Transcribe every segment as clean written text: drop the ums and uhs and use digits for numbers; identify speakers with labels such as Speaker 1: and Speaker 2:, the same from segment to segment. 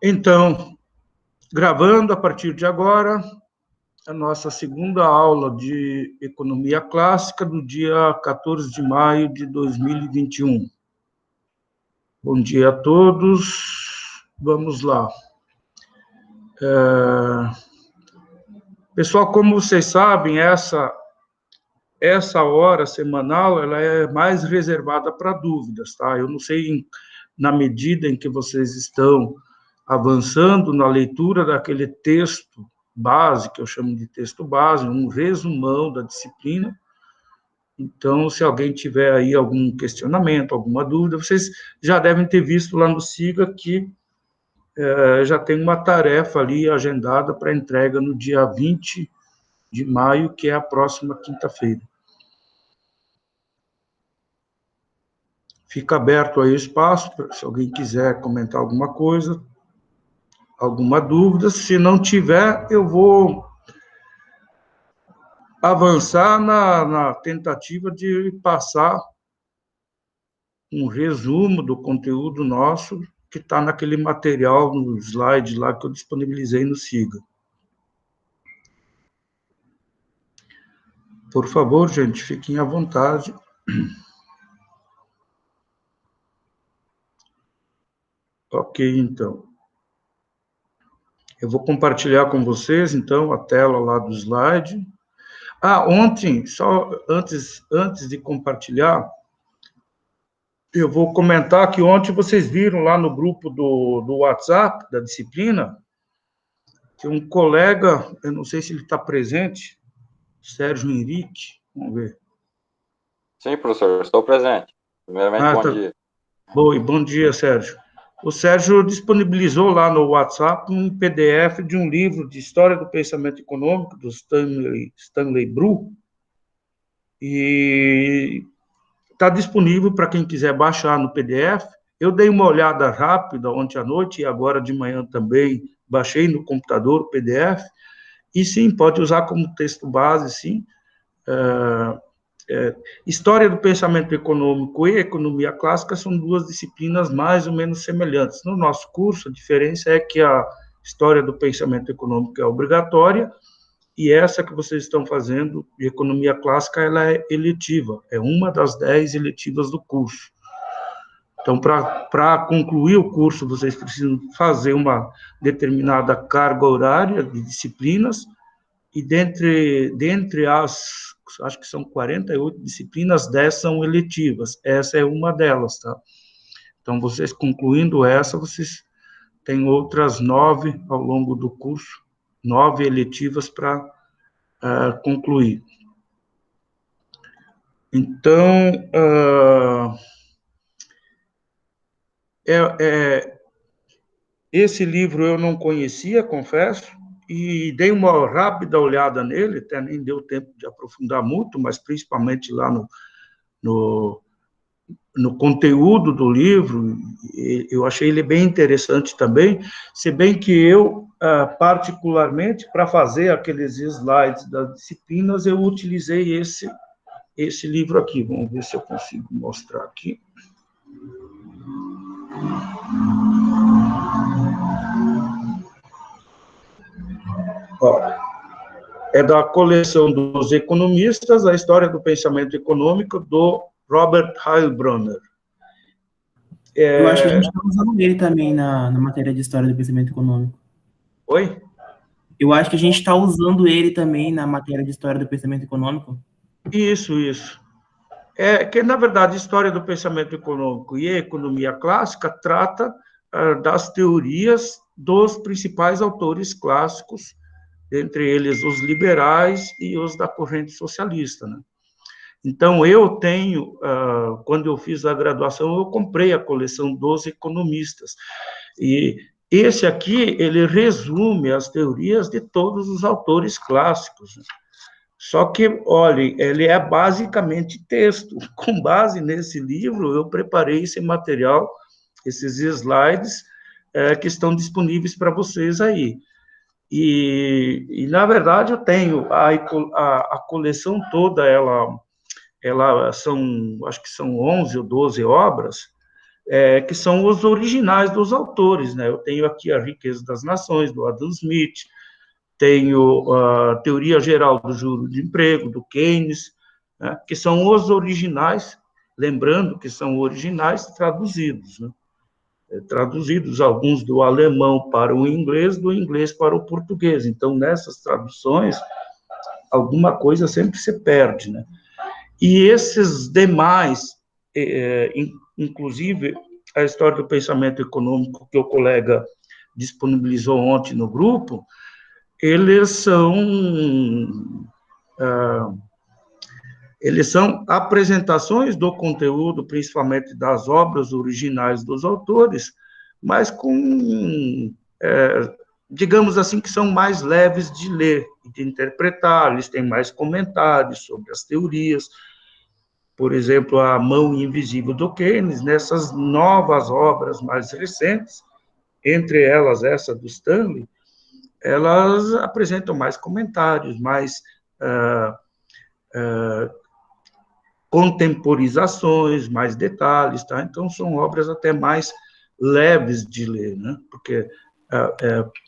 Speaker 1: Então, gravando a partir de agora a nossa segunda aula de Economia Clássica do dia 14 de maio de 2021. Bom dia a todos. Vamos lá. Pessoal, como vocês sabem, essa hora semanal ela é mais reservada para dúvidas, tá? Eu não sei, na medida em que vocês estão avançando na leitura daquele texto base, que eu chamo de texto base, um resumão da disciplina. Então, se alguém tiver aí algum questionamento, alguma dúvida, vocês já devem ter visto lá no SIGA que já tem uma tarefa ali agendada para entrega no dia 20 de maio, que é a próxima quinta-feira. Fica aberto aí o espaço, se alguém quiser comentar alguma coisa, alguma dúvida. Se não tiver, eu vou avançar na tentativa de passar um resumo do conteúdo nosso que está naquele material, no slide lá que eu disponibilizei no SIGA. Por favor, gente, fiquem à vontade. Ok, então. Eu vou compartilhar com vocês, então, a tela lá do slide. Ontem, só antes de compartilhar, eu vou comentar que ontem vocês viram lá no grupo do WhatsApp, da disciplina, que um colega, eu não sei se ele está presente, Sérgio Henrique, vamos ver.
Speaker 2: Sim, professor, estou presente. Primeiramente, bom dia.
Speaker 1: Bom dia, Sérgio. O Sérgio disponibilizou lá no WhatsApp um PDF de um livro de História do Pensamento Econômico, do Stanley Bru, e está disponível para quem quiser baixar no PDF. Eu dei uma olhada rápida ontem à noite e agora de manhã também baixei no computador o PDF, e sim, pode usar como texto base, sim. História do pensamento econômico e economia clássica são duas disciplinas mais ou menos semelhantes. No nosso curso, a diferença é que a história do pensamento econômico é obrigatória e essa que vocês estão fazendo, de economia clássica, ela é eletiva, é uma das 10 eletivas do curso. Então, para concluir o curso, vocês precisam fazer uma determinada carga horária de disciplinas, e dentre as, acho que são 48 disciplinas, 10 são eletivas. Essa é uma delas, tá? Então, vocês concluindo essa, vocês têm outras 9 ao longo do curso, 9 eletivas para concluir. Então, esse livro eu não conhecia, confesso, e dei uma rápida olhada nele, até nem deu tempo de aprofundar muito, mas principalmente lá no conteúdo do livro, eu achei ele bem interessante também, se bem que eu, particularmente, para fazer aqueles slides das disciplinas, eu utilizei esse livro aqui. Vamos ver se eu consigo mostrar aqui. É da coleção dos economistas, a história do pensamento econômico, do Robert Heilbronner.
Speaker 3: Eu acho que a gente está usando ele também na matéria de história do pensamento econômico.
Speaker 1: Oi?
Speaker 3: Eu acho que a gente está usando ele também na matéria de história do pensamento econômico.
Speaker 1: Isso. Que, na verdade, a história do pensamento econômico e a economia clássica trata das teorias dos principais autores clássicos, entre eles os liberais e os da corrente socialista, né? Então, eu tenho, quando eu fiz a graduação, eu comprei a coleção dos economistas, e esse aqui, ele resume as teorias de todos os autores clássicos, né? Só que, olhe, ele é basicamente texto. Com base nesse livro, eu preparei esse material, esses slides, que estão disponíveis para vocês aí. E, na verdade, eu tenho a coleção toda, ela são, acho que são 11 ou 12 obras, que são os originais dos autores, né? Eu tenho aqui A Riqueza das Nações, do Adam Smith, tenho a Teoria Geral do Juro de Emprego, do Keynes, né? Que são os originais, lembrando que são originais traduzidos, né? Traduzidos, alguns do alemão para o inglês, do inglês para o português. Então, nessas traduções, alguma coisa sempre se perde, né? E esses demais, inclusive a História do Pensamento Econômico, que o colega disponibilizou ontem no grupo, eles são apresentações do conteúdo, principalmente das obras originais dos autores, mas com, digamos assim, que são mais leves de ler e de interpretar, eles têm mais comentários sobre as teorias. Por exemplo, A Mão Invisível do Keynes, nessas novas obras mais recentes, entre elas essa do Stanley, elas apresentam mais comentários, mais contemporizações, mais detalhes, tá? Então, são obras até mais leves de ler, né? Porque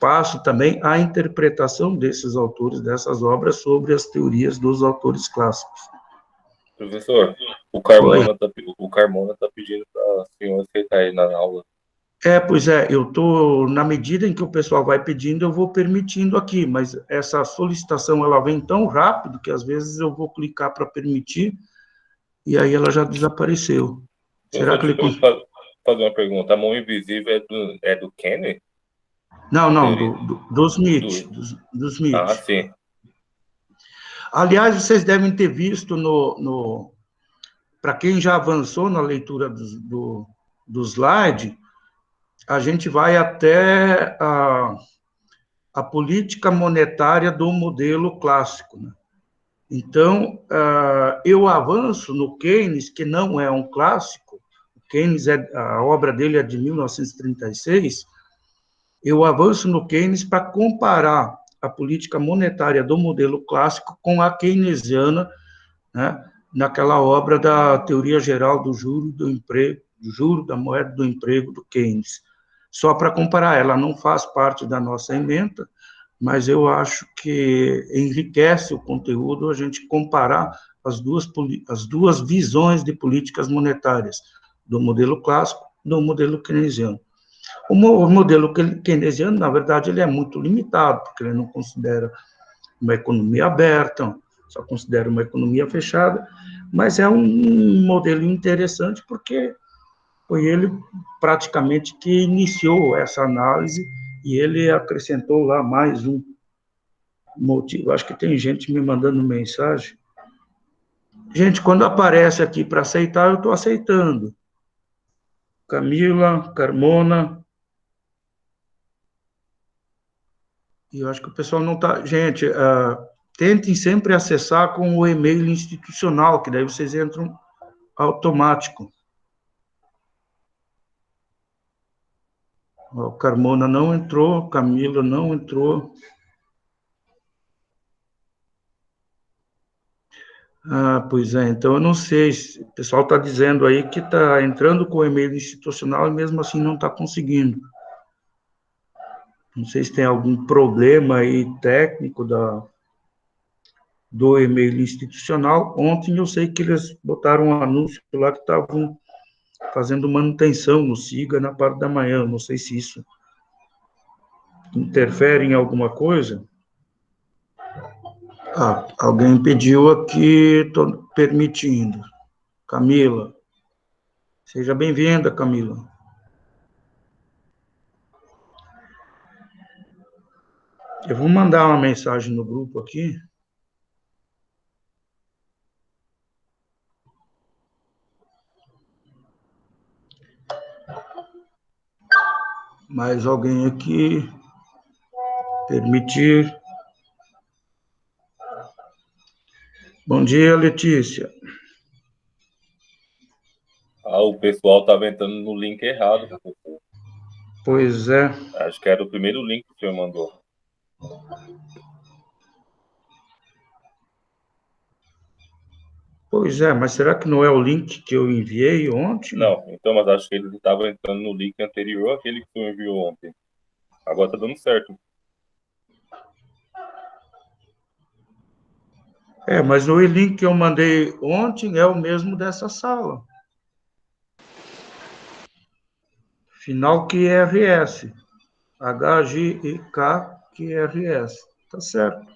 Speaker 1: passo também a interpretação desses autores, dessas obras, sobre as teorias dos autores clássicos.
Speaker 4: Professor, o Carmona tá pedindo para o senhor aceitar aí na aula.
Speaker 1: Pois é, eu estou, na medida em que o pessoal vai pedindo, eu vou permitindo aqui, mas essa solicitação, ela vem tão rápido que, às vezes, eu vou clicar para permitir, e aí ela já desapareceu. Será que ele...
Speaker 4: Fazer uma pergunta, A Mão Invisível é do Kenner?
Speaker 1: Não, do Smith. Do Smith.
Speaker 4: Ah, sim.
Speaker 1: Aliás, vocês devem ter visto para quem já avançou na leitura do slide, a gente vai até a política monetária do modelo clássico, né? Então, eu avanço no Keynes, que não é um clássico, o Keynes, a obra dele é de 1936, eu avanço no Keynes para comparar a política monetária do modelo clássico com a keynesiana, né, naquela obra da Teoria Geral do Juro do Emprego, do Juro, da Moeda do Emprego, do Keynes. Só para comparar, ela não faz parte da nossa ementa, mas eu acho que enriquece o conteúdo a gente comparar as duas visões de políticas monetárias, do modelo clássico e do modelo keynesiano. O modelo keynesiano, na verdade, ele é muito limitado, porque ele não considera uma economia aberta, só considera uma economia fechada, mas é um modelo interessante porque foi ele praticamente que iniciou essa análise e ele acrescentou lá mais um motivo. Acho que tem gente me mandando mensagem. Gente, quando aparece aqui para aceitar, eu estou aceitando. Camila, Carmona. E eu acho que o pessoal não está... Gente, tentem sempre acessar com o e-mail institucional, que daí vocês entram automático. O Carmona não entrou, Camila não entrou. Pois é, então eu não sei, o pessoal está dizendo aí que está entrando com o e-mail institucional e mesmo assim não está conseguindo. Não sei se tem algum problema aí técnico do e-mail institucional. Ontem eu sei que eles botaram um anúncio lá que estavam fazendo manutenção no SIGA na parte da manhã. Não sei se isso interfere em alguma coisa. Alguém pediu aqui, estou permitindo. Camila. Seja bem-vinda, Camila. Eu vou mandar uma mensagem no grupo aqui. Mais alguém aqui? Permitir. Bom dia, Letícia.
Speaker 4: O pessoal estava entrando no link errado, professor.
Speaker 1: Pois é.
Speaker 4: Acho que era o primeiro link que o senhor mandou.
Speaker 1: Pois é, mas será que não é o link que eu enviei ontem?
Speaker 4: Não, então, mas acho que ele estava entrando no link anterior àquele que tu enviou ontem. Agora tá dando certo.
Speaker 1: Mas o link que eu mandei ontem é o mesmo dessa sala. Final QRS. HGEK QRS. Tá certo.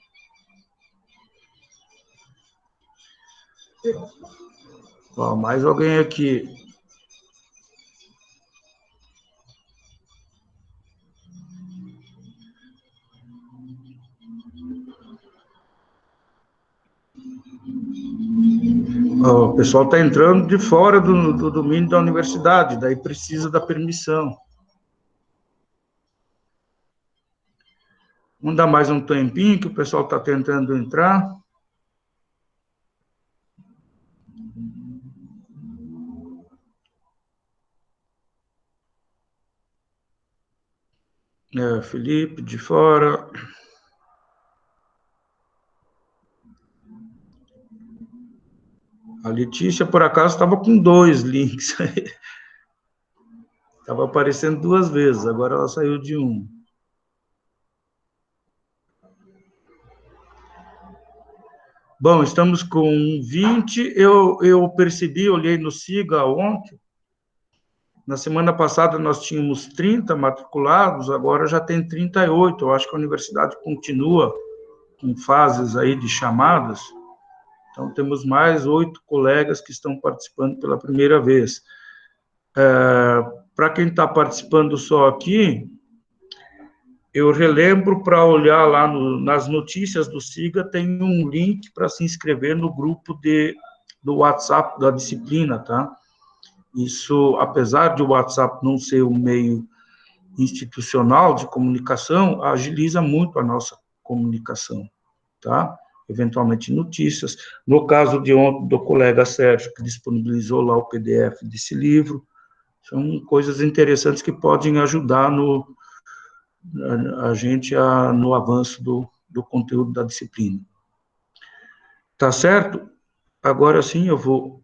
Speaker 1: Ó, mais alguém aqui. Ó, o pessoal está entrando de fora do domínio da universidade, daí precisa da permissão. Vamos dar mais um tempinho, que o pessoal está tentando entrar. Felipe, de fora. A Letícia, por acaso, estava com 2 links. Estava aparecendo 2 vezes, agora ela saiu de um. Bom, estamos com 20. Eu percebi, olhei no SIGA ontem. Na semana passada nós tínhamos 30 matriculados, agora já tem 38. Eu acho que a universidade continua com fases aí de chamadas. Então, temos mais 8 colegas que estão participando pela primeira vez. Para quem está participando só aqui, eu relembro para olhar lá nas notícias do SIGA, tem um link para se inscrever no grupo do WhatsApp da disciplina, tá? Isso, apesar de o WhatsApp não ser um meio institucional de comunicação, agiliza muito a nossa comunicação, tá? Eventualmente notícias. No caso de ontem, do colega Sérgio, que disponibilizou lá o PDF desse livro, são coisas interessantes que podem ajudar a gente no avanço do conteúdo da disciplina. Tá certo? Agora sim, eu vou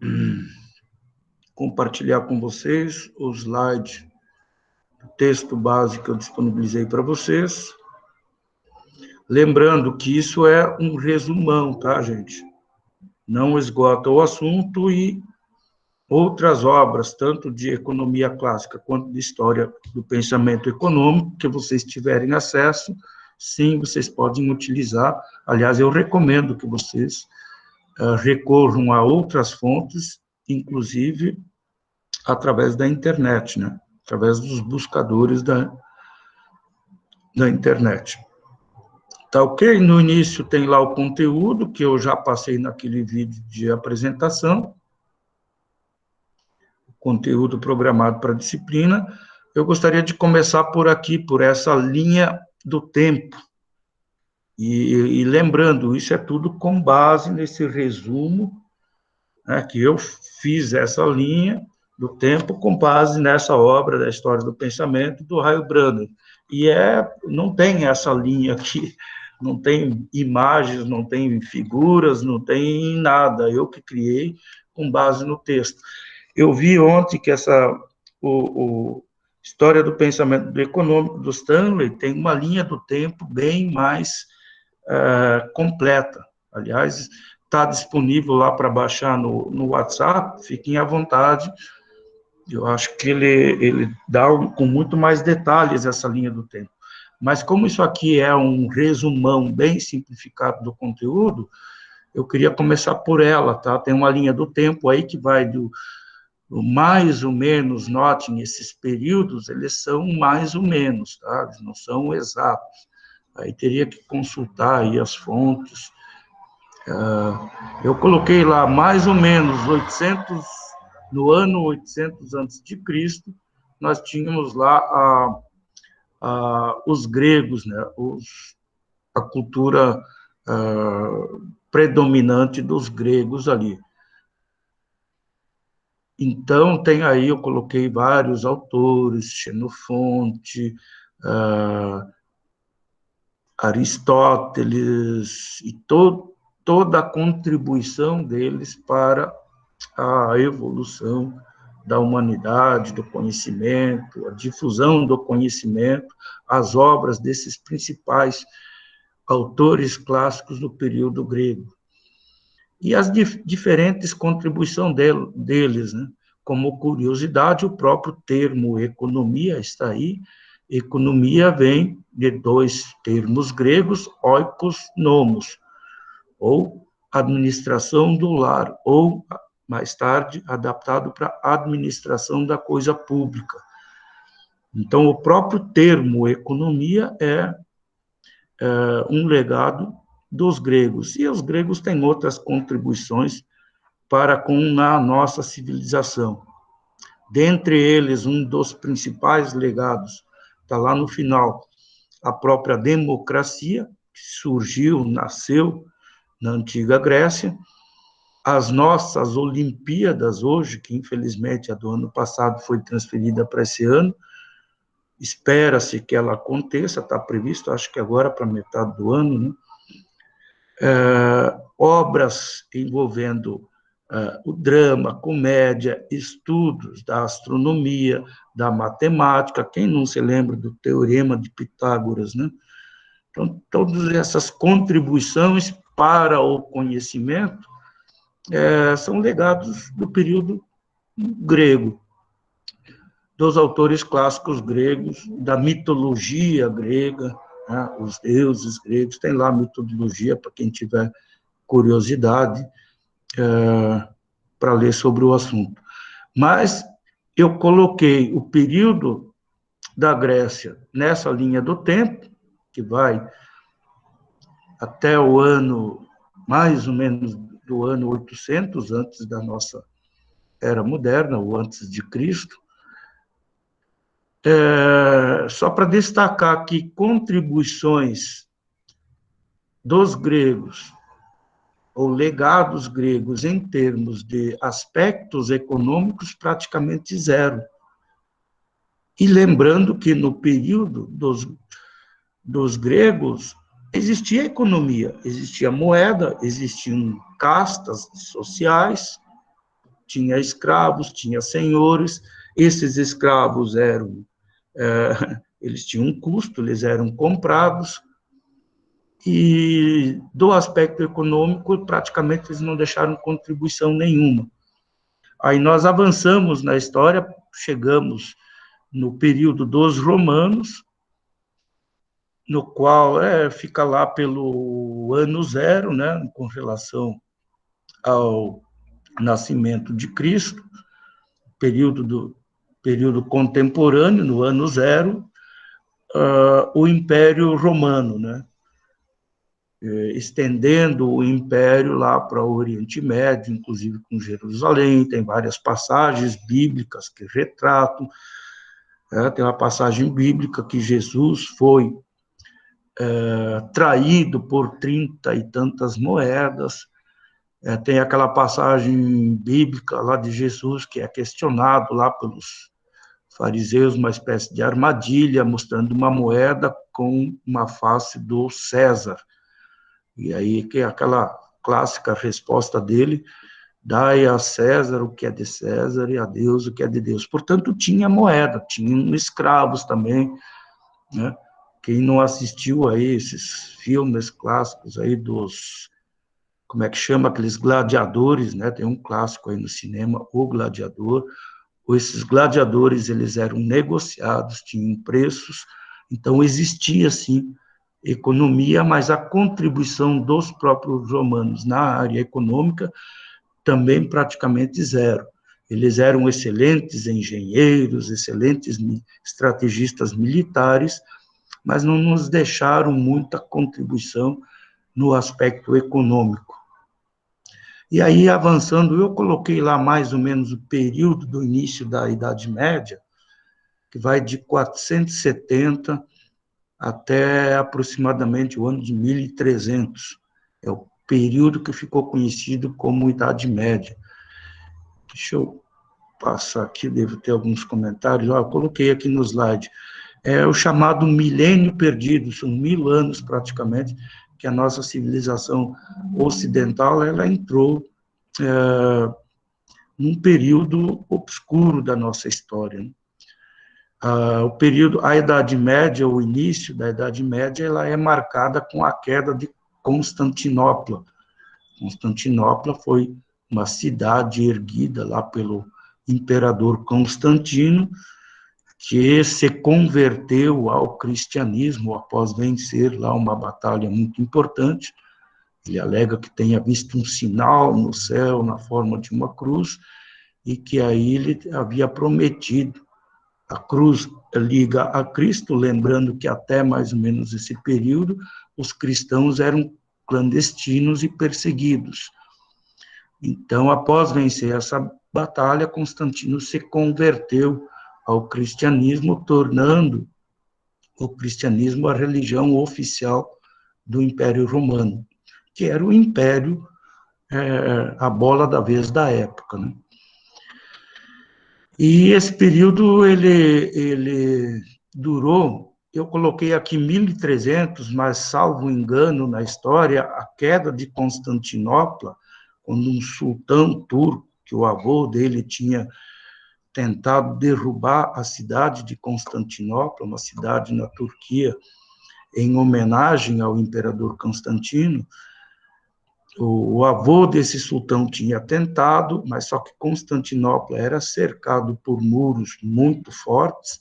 Speaker 1: compartilhar com vocês os slides do texto básico que eu disponibilizei para vocês. Lembrando que isso é um resumão, tá, gente? Não esgota o assunto e outras obras, tanto de economia clássica quanto de história do pensamento econômico, que vocês tiverem acesso, sim, vocês podem utilizar. Aliás, eu recomendo que vocês recorram a outras fontes, inclusive através da internet, né? Através dos buscadores da internet. Tá ok? No início tem lá o conteúdo, que eu já passei naquele vídeo de apresentação, conteúdo programado para a disciplina. Eu gostaria de começar por aqui, por essa linha do tempo. E lembrando, isso é tudo com base nesse resumo, né, que eu fiz essa linha do tempo com base nessa obra da História do Pensamento do Heilbronner. E não tem essa linha aqui, não tem imagens, não tem figuras, não tem nada. Eu que criei com base no texto. Eu vi ontem que o História do Pensamento Econômico do Stanley tem uma linha do tempo bem mais completa. Aliás, está disponível lá para baixar no WhatsApp, fiquem à vontade. Eu acho que ele dá com muito mais detalhes essa linha do tempo. Mas como isso aqui é um resumão bem simplificado do conteúdo, eu queria começar por ela, tá? Tem uma linha do tempo aí que vai do mais ou menos, notem, esses períodos, eles são mais ou menos, tá? Eles não são exatos. Aí teria que consultar aí as fontes. Eu coloquei lá mais ou menos no ano 800 a.C., nós tínhamos lá os gregos, né? A cultura predominante dos gregos ali. Então, tem aí, eu coloquei vários autores, Xenofonte, Aristóteles, e toda a contribuição deles para a evolução da humanidade, do conhecimento, a difusão do conhecimento, as obras desses principais autores clássicos do período grego. E as diferentes contribuições deles, né? Como curiosidade, o próprio termo economia está aí. Economia vem de dois termos gregos, oikos, nomos, ou administração do lar, ou, mais tarde, adaptado para administração da coisa pública. Então, o próprio termo economia é um legado dos gregos, e os gregos têm outras contribuições para com a nossa civilização. Dentre eles, um dos principais legados está lá no final, a própria democracia, que surgiu, nasceu na antiga Grécia, as nossas Olimpíadas hoje, que infelizmente a do ano passado foi transferida para esse ano, espera-se que ela aconteça, está previsto, acho que agora para metade do ano, né? Obras envolvendo o drama, comédia, estudos da astronomia, da matemática, quem não se lembra do Teorema de Pitágoras, né? Então, todas essas contribuições para o conhecimento são legados do período grego, dos autores clássicos gregos, da mitologia grega, né? Os deuses gregos, tem lá a mitologia, para quem tiver curiosidade, para ler sobre o assunto. Mas eu coloquei o período da Grécia nessa linha do tempo, que vai até o ano, mais ou menos do ano 800, antes da nossa era moderna, ou antes de Cristo, só para destacar aqui contribuições dos gregos, ou legados gregos, em termos de aspectos econômicos, praticamente zero. E lembrando que no período dos gregos existia economia, existia moeda, existiam castas sociais, tinha escravos, tinha senhores, esses escravos eles tinham um custo, eles eram comprados, e do aspecto econômico, praticamente eles não deixaram contribuição nenhuma. Aí nós avançamos na história, chegamos no período dos romanos, no qual fica lá pelo ano zero, né, com relação ao nascimento de Cristo, período contemporâneo, no ano zero, o Império Romano, né, estendendo o Império lá para o Oriente Médio, inclusive com Jerusalém, tem várias passagens bíblicas que retratam, tem uma passagem bíblica que Jesus foi traído por 30 e tantas moedas, tem aquela passagem bíblica lá de Jesus, que é questionado lá pelos fariseus, uma espécie de armadilha, mostrando uma moeda com uma face do César. E aí, que é aquela clássica resposta dele, dai a César o que é de César e a Deus o que é de Deus. Portanto, tinha moeda, tinham escravos também, né? Quem não assistiu a esses filmes clássicos aí dos, como é que chama, aqueles gladiadores, né? Tem um clássico aí no cinema, O Gladiador. Esses gladiadores, eles eram negociados, tinham preços, então existia, sim, economia, mas a contribuição dos próprios romanos na área econômica também praticamente zero. Eles eram excelentes engenheiros, excelentes estrategistas militares, mas não nos deixaram muita contribuição no aspecto econômico. E aí, avançando, eu coloquei lá mais ou menos o período do início da Idade Média, que vai de 470 até aproximadamente o ano de 1300. É o período que ficou conhecido como Idade Média. Deixa eu passar aqui, devo ter alguns comentários. Eu coloquei aqui no slide. É o chamado milênio perdido, são 1000 anos praticamente, que a nossa civilização ocidental, ela entrou num período obscuro da nossa história, né? A Idade Média, o início da Idade Média, ela é marcada com a queda de Constantinopla. Constantinopla foi uma cidade erguida lá pelo imperador Constantino, que se converteu ao cristianismo após vencer lá uma batalha muito importante. Ele alega que tenha visto um sinal no céu na forma de uma cruz e que aí ele havia prometido. A cruz liga a Cristo, lembrando que até mais ou menos esse período os cristãos eram clandestinos e perseguidos. Então, após vencer essa batalha, Constantino se converteu ao cristianismo, tornando o cristianismo a religião oficial do Império Romano, que era o império, a bola da vez da época, né? E esse período, ele durou, eu coloquei aqui 1300, mas, salvo engano na história, a queda de Constantinopla, quando um sultão turco, que o avô dele tinha tentado derrubar a cidade de Constantinopla, uma cidade na Turquia, em homenagem ao imperador Constantino. O avô desse sultão tinha tentado, mas só que Constantinopla era cercado por muros muito fortes,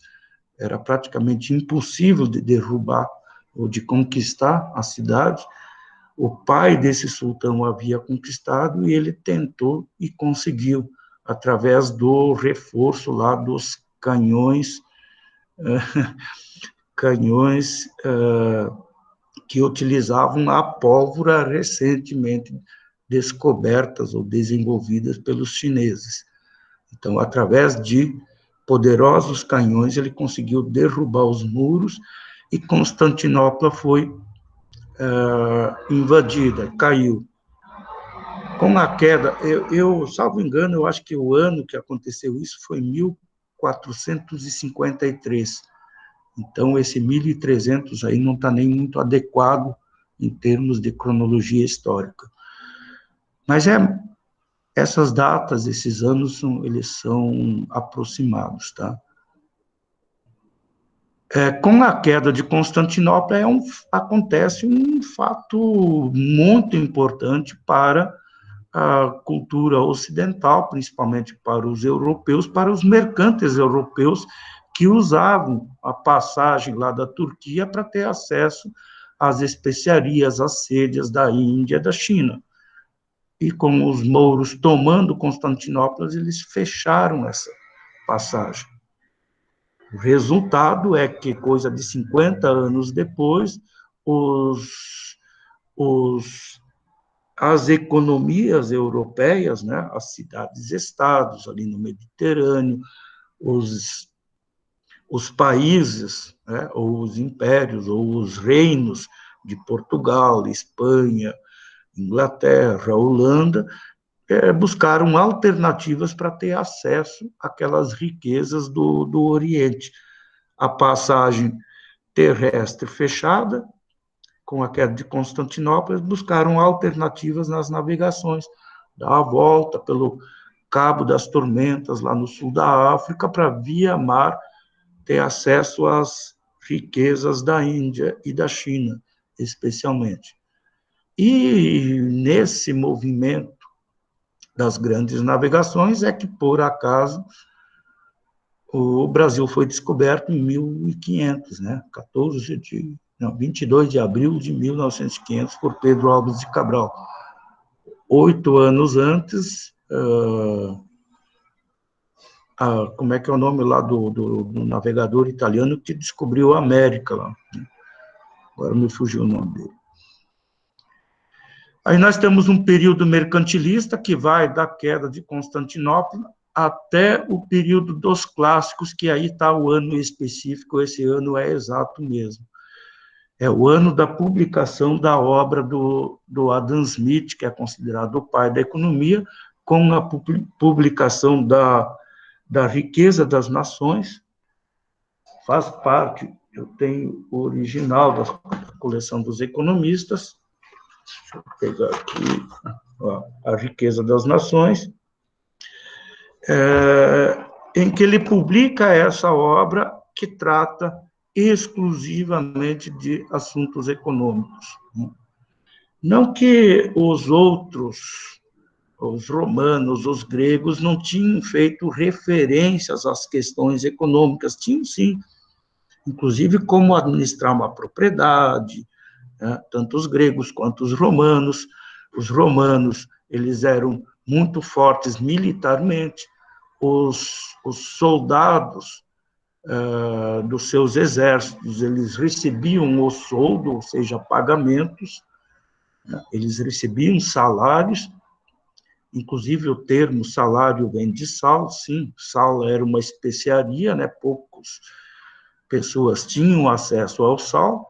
Speaker 1: era praticamente impossível de derrubar ou de conquistar a cidade. O pai desse sultão havia conquistado e ele tentou e conseguiu, através do reforço lá dos canhões, que utilizavam a pólvora recentemente descobertas ou desenvolvidas pelos chineses. Então, através de poderosos canhões, ele conseguiu derrubar os muros e Constantinopla foi invadida, caiu. Com a queda, salvo engano, eu acho que o ano que aconteceu isso foi 1453. Então, esse 1300 aí não está nem muito adequado em termos de cronologia histórica. Mas essas datas, esses anos, eles são aproximados, tá? Com a queda de Constantinopla, acontece um fato muito importante para a cultura ocidental, principalmente para os europeus, para os mercantes europeus, que usavam a passagem lá da Turquia para ter acesso às especiarias, às sêdias da Índia e da China. E com os mouros tomando Constantinopla, eles fecharam essa passagem. O resultado é que, coisa de 50 anos depois, as economias europeias, né, as cidades-estados ali no Mediterrâneo, os países, né, ou os impérios, ou os reinos de Portugal, Espanha, Inglaterra, Holanda, buscaram alternativas para ter acesso àquelas riquezas do Oriente. A passagem terrestre fechada, com a queda de Constantinopla, buscaram alternativas nas navegações, dar a volta pelo Cabo das Tormentas, lá no sul da África, para via mar ter acesso às riquezas da Índia e da China, especialmente. E nesse movimento das grandes navegações é que, por acaso, o Brasil foi descoberto em 1500, né? 22 de abril de 1900, por Pedro Álvares de Cabral. 8 anos antes, como é que é o nome lá do navegador italiano que descobriu a América lá, né? Agora me fugiu o nome dele. Aí nós temos um período mercantilista que vai da queda de Constantinopla até o período dos clássicos, que aí está o ano específico, esse ano é exato mesmo. É o ano da publicação da obra do Adam Smith, que é considerado o pai da economia, com a publicação da Riqueza das Nações. Faz parte, eu tenho o original da coleção dos economistas, Deixa eu pegar aqui, ó, A Riqueza das Nações, em que ele publica essa obra que trata exclusivamente de assuntos econômicos. Não que os outros, os romanos, os gregos, não tinham feito referências às questões econômicas, tinham sim, inclusive como administrar uma propriedade, né? Tanto os gregos quanto os romanos. Os romanos, eles eram muito fortes militarmente, os soldados dos seus exércitos, eles recebiam o soldo, ou seja, pagamentos, né? Eles recebiam salários, inclusive o termo salário vem de sal, sim, sal era uma especiaria, né? Poucas pessoas tinham acesso ao sal,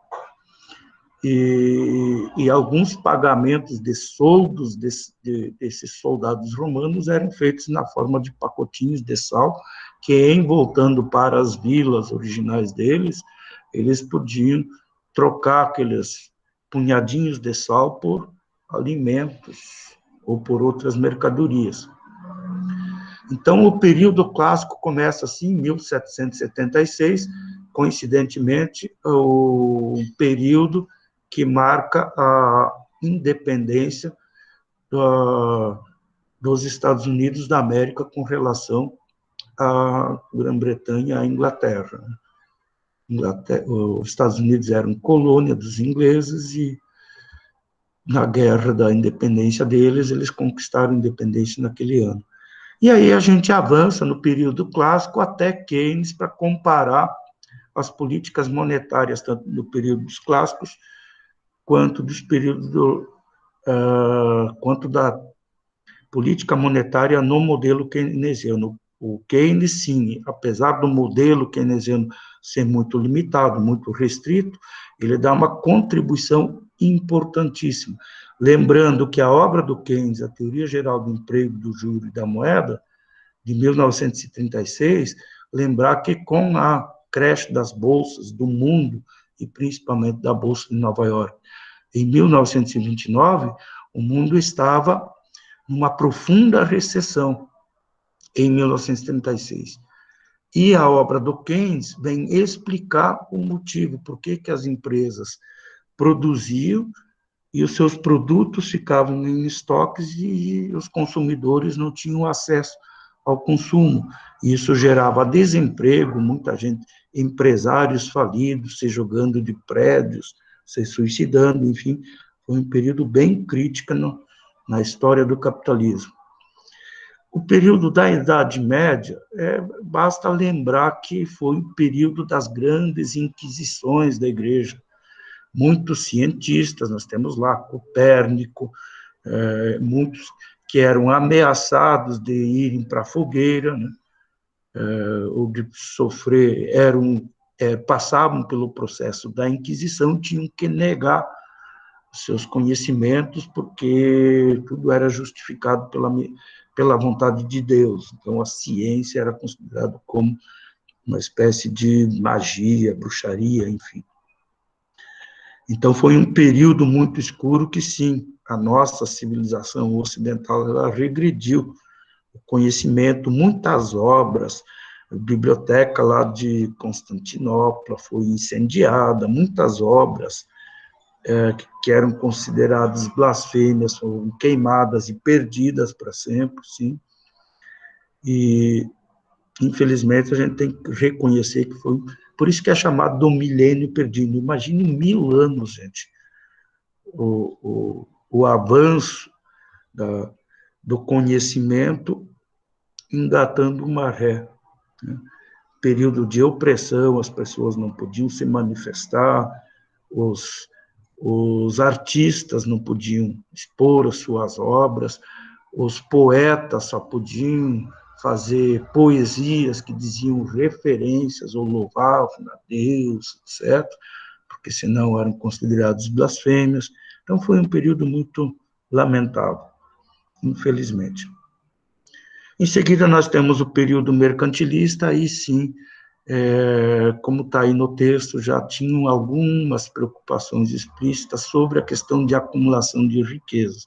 Speaker 1: e alguns pagamentos de soldos desses soldados romanos eram feitos na forma de pacotinhos de sal, que, em voltando para as vilas originais deles, eles podiam trocar aqueles punhadinhos de sal por alimentos ou por outras mercadorias. Então, o período clássico começa assim, em 1776, coincidentemente, o período que marca a independência dos Estados Unidos da América com relação à Grã-Bretanha e à Inglaterra. Os Estados Unidos eram colônia dos ingleses e, na guerra da independência deles, eles conquistaram a independência naquele ano. E aí a gente avança no período clássico até Keynes para comparar as políticas monetárias, tanto do período dos clássicos, quanto dos períodos quanto da política monetária no modelo keynesiano. O Keynes, sim, apesar do modelo keynesiano ser muito limitado, muito restrito, ele dá uma contribuição importantíssima. Lembrando que a obra do Keynes, a Teoria Geral do Emprego, do Juro e da Moeda, de 1936, lembrar que com a creche das bolsas do mundo, e principalmente da Bolsa de Nova York, em 1929, o mundo estava numa profunda recessão, em 1936. E a obra do Keynes vem explicar o motivo, por que as empresas produziam e os seus produtos ficavam em estoques e os consumidores não tinham acesso ao consumo. Isso gerava desemprego, muita gente, empresários falidos, se jogando de prédios, se suicidando, enfim, foi um período bem crítico na história do capitalismo. O período da Idade Média, basta lembrar que foi o período das grandes inquisições da Igreja. Muitos cientistas, nós temos lá Copérnico, muitos que eram ameaçados de irem para a fogueira, né? Ou de sofrer, passavam pelo processo da Inquisição, tinham que negar seus conhecimentos, porque tudo era justificado pela vontade de Deus. Então, a ciência era considerada como uma espécie de magia, bruxaria, enfim. Então, foi um período muito escuro que, sim, a nossa civilização ocidental ela regrediu. O conhecimento, muitas obras, a biblioteca lá de Constantinopla foi incendiada, muitas obras que eram consideradas blasfêmias foram queimadas e perdidas para sempre, sim. E, infelizmente, a gente tem que reconhecer que foi... Por isso que é chamado do milênio perdido. Imagine 1000 anos, gente. O avanço do conhecimento engatando uma ré, né? Período de opressão, as pessoas não podiam se manifestar, os artistas não podiam expor as suas obras, os poetas só podiam fazer poesias que diziam referências ou louvavam a Deus, etc., porque senão eram considerados blasfêmias. Então, foi um período muito lamentável, infelizmente. Em seguida, nós temos o período mercantilista, aí sim, como está aí no texto, já tinham algumas preocupações explícitas sobre a questão de acumulação de riquezas.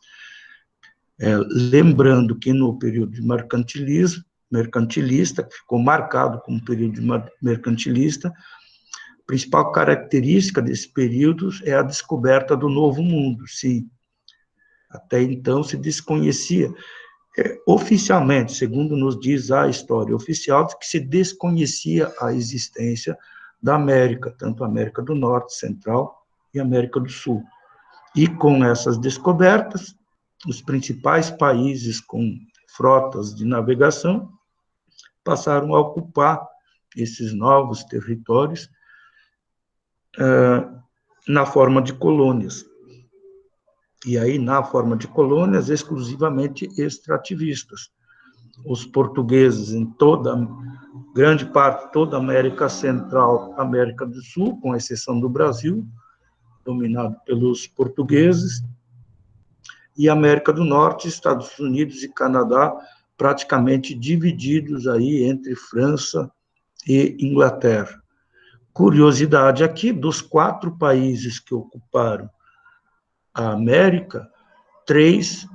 Speaker 1: Lembrando que no período de mercantilista, que ficou marcado como período mercantilista, a principal característica desse período é a descoberta do Novo Mundo. Sim, até então se desconhecia, oficialmente, segundo nos diz a história oficial, que se desconhecia a existência da América, tanto a América do Norte, Central e América do Sul. E com essas descobertas, os principais países com frotas de navegação passaram a ocupar esses novos territórios na forma de colônias. E aí, na forma de colônias, exclusivamente extrativistas. Os portugueses em grande parte, toda a América Central, América do Sul, com exceção do Brasil, dominado pelos portugueses, e América do Norte, Estados Unidos e Canadá, praticamente divididos aí entre França e Inglaterra. Curiosidade aqui, dos 4 países que ocuparam a América, três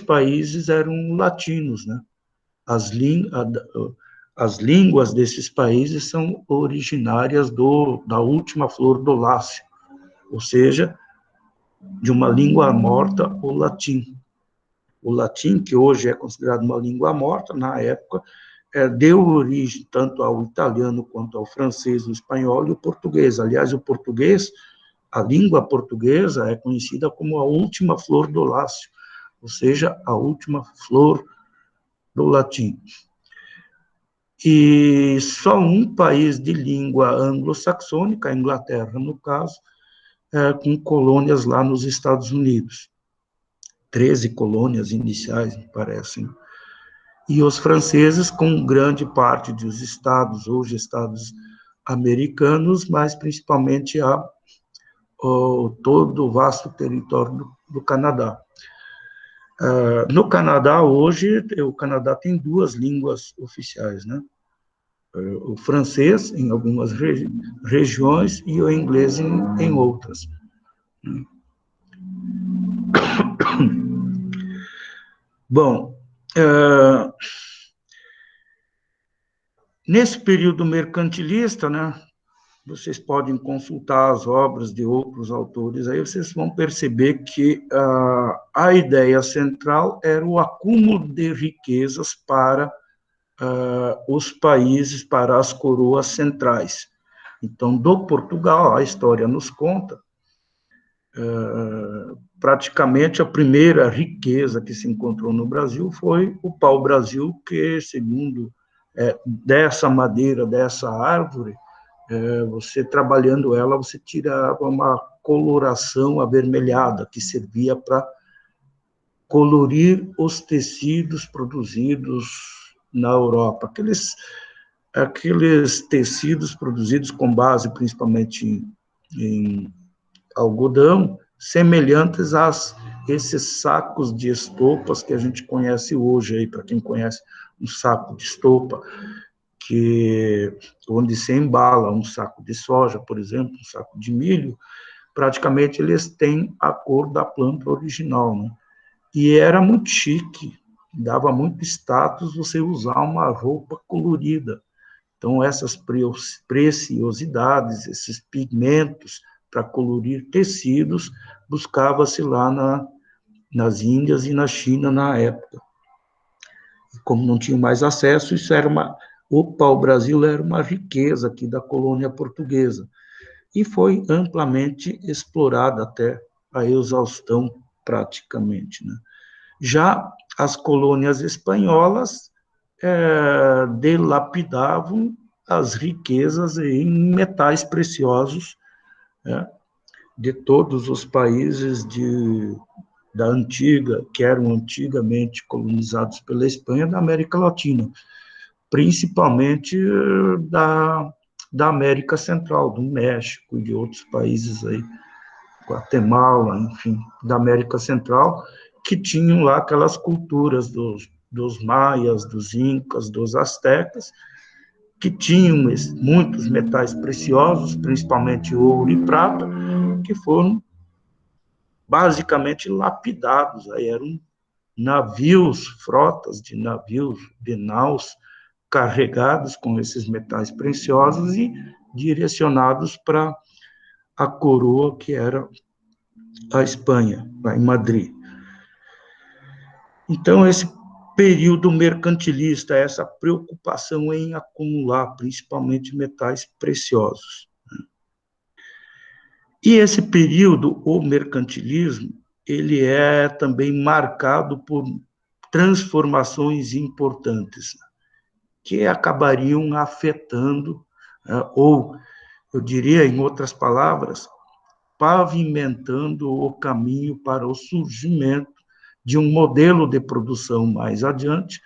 Speaker 1: países eram latinos, né? As línguas desses países são originárias da última flor do lácio, ou seja, de uma língua morta, o latim. O latim, que hoje é considerado uma língua morta, na época, deu origem tanto ao italiano quanto ao francês, o espanhol e o português. Aliás, o português, a língua portuguesa é conhecida como a última flor do lácio, ou seja, a última flor do latim. E só um país de língua anglo-saxônica, a Inglaterra, no caso, com colônias lá nos Estados Unidos. 13 colônias iniciais, me parecem. E os franceses, com grande parte dos estados, hoje estados americanos, mas principalmente todo o vasto território do Canadá. No Canadá, hoje, o Canadá tem 2 línguas oficiais, né? O francês, em algumas regiões, e o inglês em outras. Bom, nesse período mercantilista, né, vocês podem consultar as obras de outros autores, aí vocês vão perceber que a ideia central era o acúmulo de riquezas para os países, para as coroas centrais. Então, do Portugal, a história nos conta, praticamente a primeira riqueza que se encontrou no Brasil foi o pau-brasil, que, segundo dessa madeira, dessa árvore, você trabalhando ela, você tirava uma coloração avermelhada, que servia para colorir os tecidos produzidos na Europa. Aqueles tecidos produzidos com base principalmente em algodão, semelhantes a esses sacos de estopas que a gente conhece hoje, aí, para quem conhece um saco de estopa, onde se embala um saco de soja, por exemplo, um saco de milho, praticamente eles têm a cor da planta original, né? E era muito chique, dava muito status você usar uma roupa colorida. Então, essas preciosidades, esses pigmentos para colorir tecidos, buscava-se lá nas Índias e na China na época. E como não tinha mais acesso, o pau-brasil era uma riqueza aqui da colônia portuguesa. E foi amplamente explorada até a exaustão, praticamente, né? Já as colônias espanholas dilapidavam as riquezas em metais preciosos, né, de todos os países da antiga, que eram antigamente colonizados pela Espanha, da América Latina, principalmente da América Central, do México e de outros países aí, Guatemala, enfim, da América Central, que tinham lá aquelas culturas dos maias, dos incas, dos astecas, que tinham muitos metais preciosos, principalmente ouro e prata, que foram basicamente lapidados. Aí eram navios, frotas de navios, de naus, carregados com esses metais preciosos e direcionados para a coroa, que era a Espanha, lá em Madrid. Então, esse período mercantilista, essa preocupação em acumular, principalmente metais preciosos. E esse período, o mercantilismo, ele é também marcado por transformações importantes, que acabariam afetando, ou, eu diria, em outras palavras, pavimentando o caminho para o surgimento de um modelo de produção mais adiante,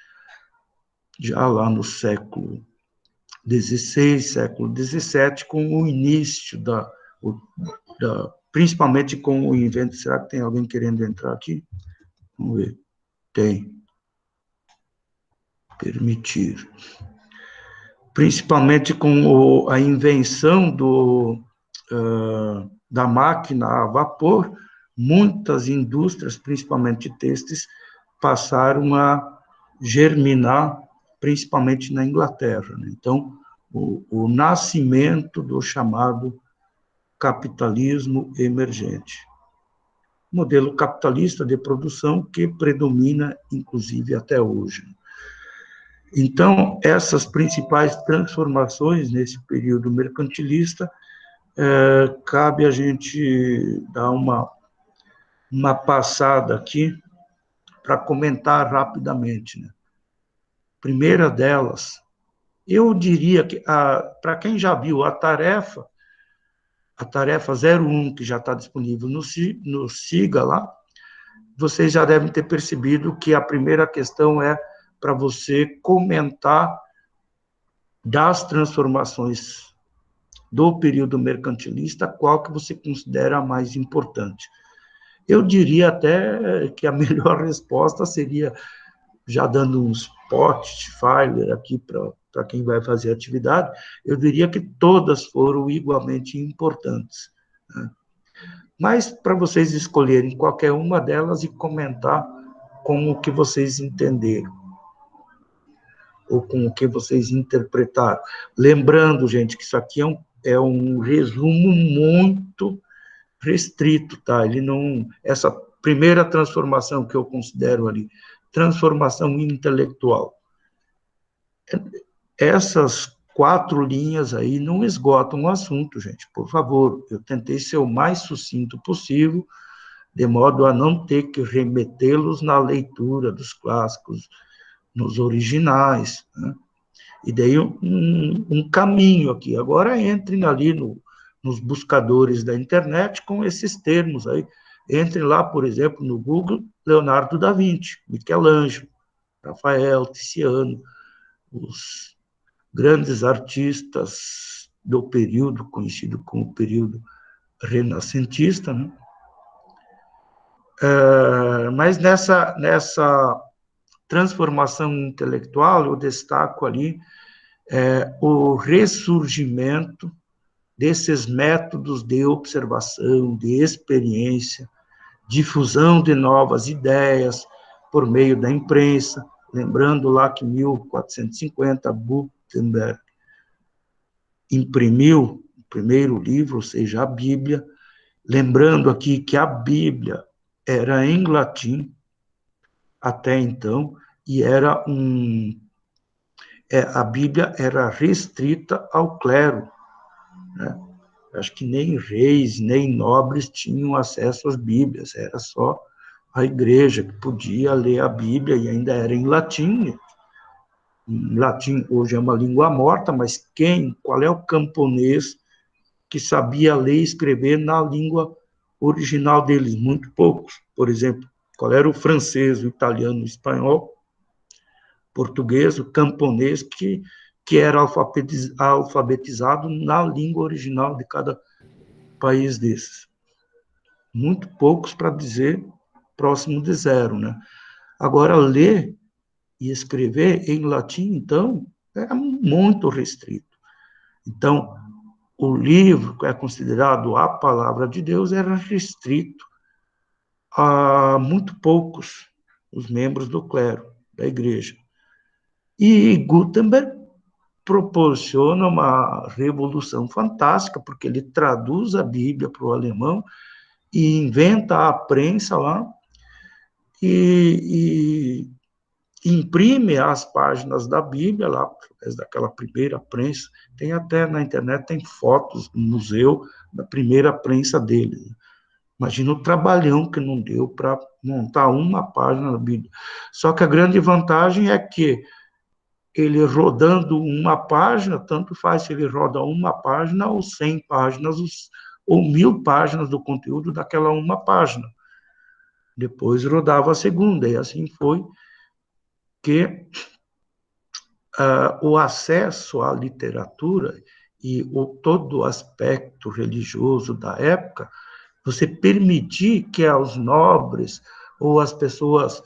Speaker 1: já lá no século XVI, século XVII, com o início principalmente com o invento. Será que tem alguém querendo entrar aqui? Vamos ver. Tem. Permitir. Principalmente com a invenção da máquina a vapor, muitas indústrias, principalmente têxteis, passaram a germinar, principalmente na Inglaterra. Né? Então, o nascimento do chamado capitalismo emergente. Modelo capitalista de produção que predomina, inclusive, até hoje. Então, essas principais transformações nesse período mercantilista, cabe a gente dar uma passada aqui para comentar rapidamente. Né? Primeira delas, eu diria que, para quem já viu a tarefa 01, que já está disponível no SIGA lá, vocês já devem ter percebido que a primeira questão é para você comentar das transformações do período mercantilista, qual que você considera a mais importante. Eu diria até que a melhor resposta seria, já dando um Spotfire aqui para quem vai fazer atividade, eu diria que todas foram igualmente importantes. Né? Mas para vocês escolherem qualquer uma delas e comentar com o que vocês entenderam, ou com o que vocês interpretaram. Lembrando, gente, que isso aqui é um resumo muito restrito, tá? Ele não... Essa primeira transformação que eu considero ali, transformação intelectual. Essas 4 linhas aí não esgotam o assunto, gente, por favor. Eu tentei ser o mais sucinto possível, de modo a não ter que remetê-los na leitura dos clássicos, nos originais, né? E dei um caminho aqui. Agora entrem ali nos buscadores da internet com esses termos aí. Entrem lá, por exemplo, no Google, Leonardo da Vinci, Michelangelo, Rafael, Tiziano, os grandes artistas do período, conhecido como período renascentista, né? Mas nessa transformação intelectual, eu destaco ali o ressurgimento desses métodos de observação, de experiência, difusão de novas ideias por meio da imprensa, lembrando lá que em 1450, Gutenberg imprimiu o primeiro livro, ou seja, a Bíblia, lembrando aqui que a Bíblia era em latim, até então, e a Bíblia era restrita ao clero, né? Acho que nem reis, nem nobres tinham acesso às Bíblias, era só a igreja que podia ler a Bíblia, e ainda era em latim. Em latim hoje é uma língua morta, mas qual é o camponês que sabia ler e escrever na língua original deles? Muito poucos. Por exemplo, qual era o francês, o italiano, o espanhol, português, o camponês, que era alfabetizado na língua original de cada país desses. Muito poucos, para dizer próximo de zero, né? Agora, ler e escrever em latim, então, era muito restrito. Então, o livro, que é considerado a palavra de Deus, era restrito a muito poucos, os membros do clero, da igreja. E Gutenberg proporciona uma revolução fantástica, porque ele traduz a Bíblia para o alemão e inventa a prensa lá e imprime as páginas da Bíblia lá, daquela primeira prensa. Tem até na internet, tem fotos no museu da primeira prensa dele. Imagina o trabalhão que não deu para montar uma página da Bíblia. Só que a grande vantagem é que ele rodando uma página, tanto faz se ele roda uma página ou 100 páginas, ou 1000 páginas do conteúdo daquela uma página. Depois rodava a segunda, e assim foi que o acesso à literatura e todo o aspecto religioso da época, você permitir que aos nobres ou as pessoas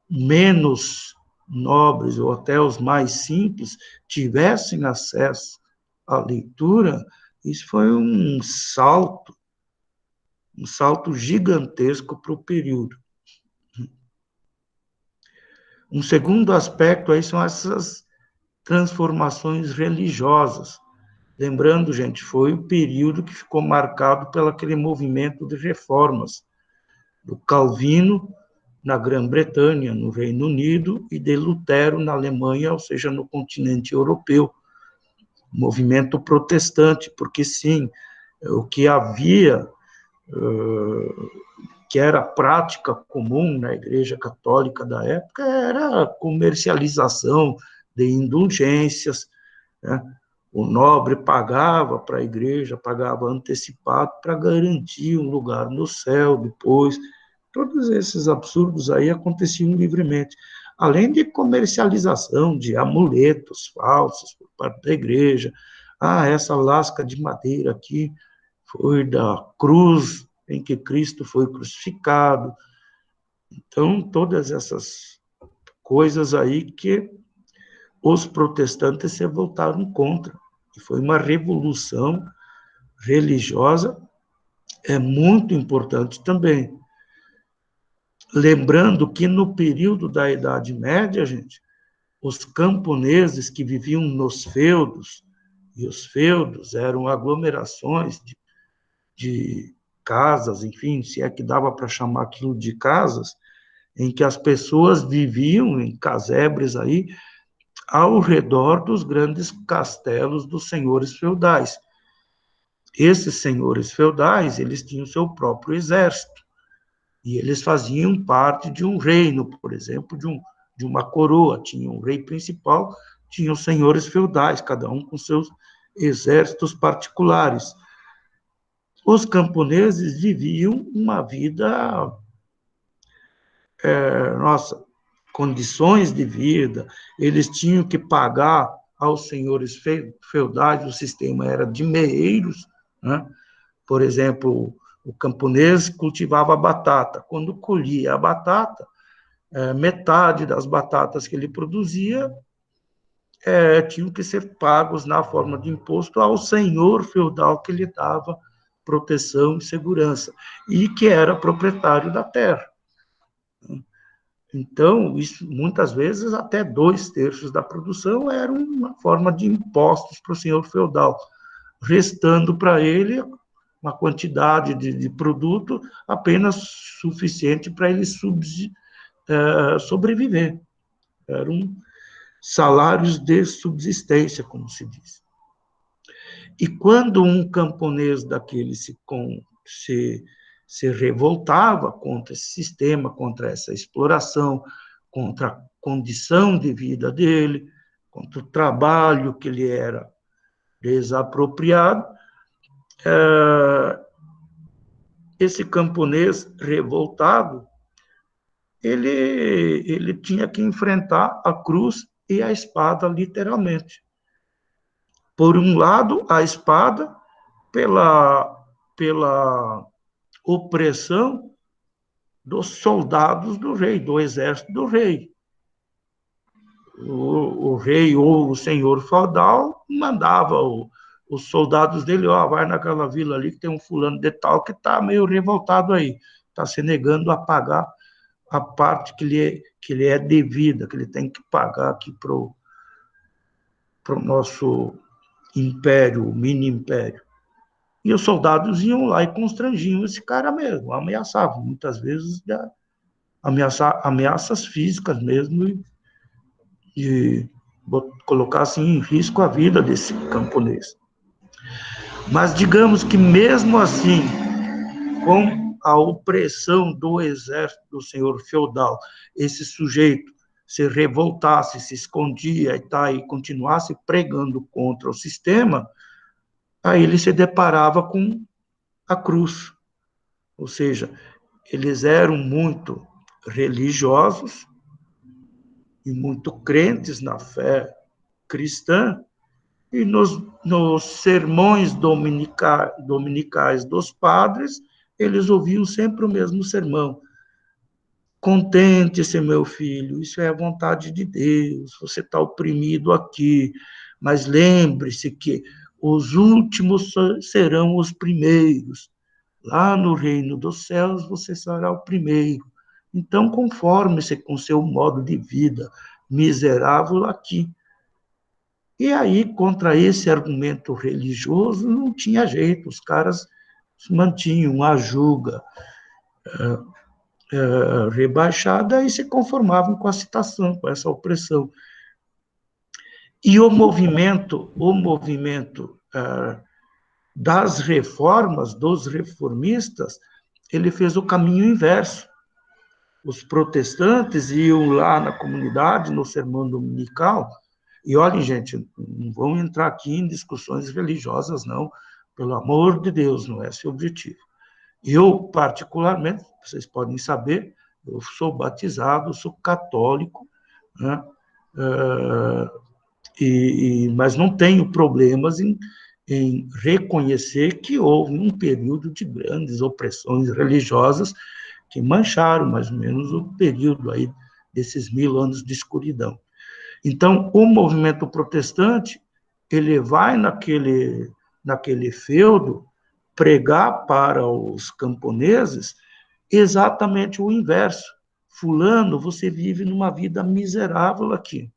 Speaker 1: menos nobres ou até os mais simples tivessem acesso à leitura, isso foi um salto gigantesco para o período. Um segundo aspecto aí são essas transformações religiosas. Lembrando, gente, foi o período que ficou marcado pelo aquele movimento de reformas do Calvino na Grã-Bretanha, no Reino Unido, e de Lutero na Alemanha, ou seja, no continente europeu. Movimento protestante, porque, sim, o que havia, que era prática comum na Igreja Católica da época, era a comercialização de indulgências, né? O nobre pagava para a igreja, pagava antecipado para garantir um lugar no céu depois. Todos esses absurdos aí aconteciam livremente. Além de comercialização de amuletos falsos por parte da igreja. Essa lasca de madeira aqui foi da cruz em que Cristo foi crucificado. Então, todas essas coisas aí que os protestantes se voltaram contra. E foi uma revolução religiosa muito importante também. Lembrando que no período da Idade Média, gente, os camponeses que viviam nos feudos, e os feudos eram aglomerações de casas, enfim, se é que dava para chamar aquilo de casas, em que as pessoas viviam em casebres aí, ao redor dos grandes castelos dos senhores feudais. Esses senhores feudais, eles tinham seu próprio exército, e eles faziam parte de um reino, por exemplo, de uma coroa. Tinha um rei principal, tinha os senhores feudais, cada um com seus exércitos particulares. Os camponeses viviam uma vida, condições de vida, eles tinham que pagar aos senhores feudais, o sistema era de meeiros, né? Por exemplo, o camponês cultivava batata. Quando colhia a batata, metade das batatas que ele produzia tinham que ser pagos na forma de imposto ao senhor feudal que lhe dava proteção e segurança, e que era proprietário da terra. Então, isso, muitas vezes, até 2/3 da produção era uma forma de impostos para o senhor feudal, restando para ele uma quantidade de produto apenas suficiente para ele sobreviver. Eram salários de subsistência, como se diz. E quando um camponês daquele se revoltava contra esse sistema, contra essa exploração, contra a condição de vida dele, contra o trabalho que lhe era desapropriado, esse camponês revoltado, ele tinha que enfrentar a cruz e a espada, literalmente. Por um lado, a espada pela opressão dos soldados do rei, do exército do rei. o rei ou o senhor feudal mandava os soldados dele, ó, vai naquela vila ali que tem um fulano de tal que está meio revoltado aí, está se negando a pagar a parte que lhe é devida, que ele tem que pagar aqui para o nosso império, mini império. E os soldados iam lá e constrangiam esse cara mesmo, ameaçavam, muitas vezes ameaças físicas mesmo, e colocassem em risco a vida desse camponês. Mas digamos que mesmo assim, com a opressão do exército do senhor feudal, esse sujeito se revoltasse, se escondia e continuasse pregando contra o sistema, aí ele se deparava com a cruz. Ou seja, eles eram muito religiosos e muito crentes na fé cristã, e nos sermões dominicais dos padres, eles ouviam sempre o mesmo sermão. Contente-se, meu filho, isso é a vontade de Deus, você está oprimido aqui, mas lembre-se que os últimos serão os primeiros. Lá no reino dos céus você será o primeiro. Então, conforme-se com seu modo de vida miserável aqui. E aí, contra esse argumento religioso, não tinha jeito, os caras mantinham a julga rebaixada e se conformavam com a situação, com essa opressão. E o movimento das reformas, dos reformistas, ele fez o caminho inverso. Os protestantes iam lá na comunidade, no sermão dominical, e olhem, gente, não vão entrar aqui em discussões religiosas, não, pelo amor de Deus, não é esse o objetivo. Eu, particularmente, vocês podem saber, eu sou batizado, sou católico, né? Mas não tenho problemas em reconhecer que houve um período de grandes opressões religiosas que mancharam mais ou menos o período aí desses 1000 anos de escuridão. Então, o movimento protestante, ele vai naquele feudo pregar para os camponeses exatamente o inverso. Fulano, você vive numa vida miserável aqui.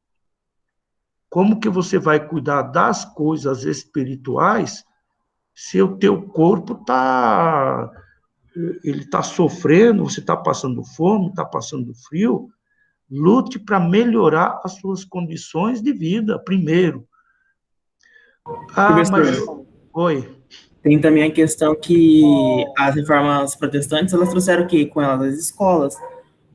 Speaker 1: Como que você vai cuidar das coisas espirituais se o teu corpo está sofrendo, você está passando fome, está passando frio? Lute para melhorar as suas condições de vida primeiro. Mas... Oi.
Speaker 3: Tem também a questão que as reformas protestantes, elas trouxeram o quê com elas? As escolas.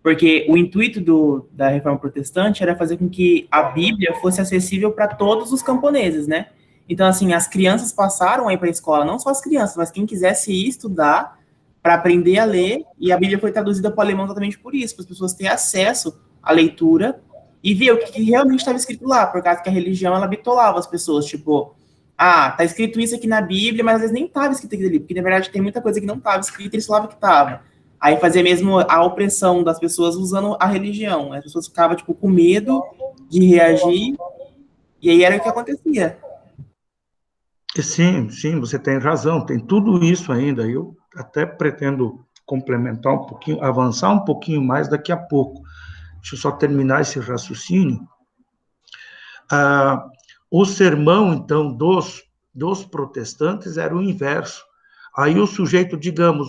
Speaker 3: Porque o intuito da reforma protestante era fazer com que a Bíblia fosse acessível para todos os camponeses, né? Então, assim, as crianças passaram aí para a escola, não só as crianças, mas quem quisesse ir estudar para aprender a ler, e a Bíblia foi traduzida para o alemão exatamente por isso, para as pessoas terem acesso à leitura e ver o que realmente estava escrito lá, por causa que a religião, ela bitolava as pessoas, tipo, tá escrito isso aqui na Bíblia, mas às vezes nem estava escrito aqui ali, porque na verdade tem muita coisa que não estava escrita e eles falavam que estava. Aí fazia mesmo a opressão das pessoas usando a religião. As pessoas ficavam, tipo, com medo de reagir, e aí era o que acontecia.
Speaker 1: Sim, você tem razão, tem tudo isso ainda. Eu até pretendo complementar um pouquinho, avançar um pouquinho mais daqui a pouco. Deixa eu só terminar esse raciocínio. O sermão, então, dos protestantes era o inverso. Aí o sujeito, digamos,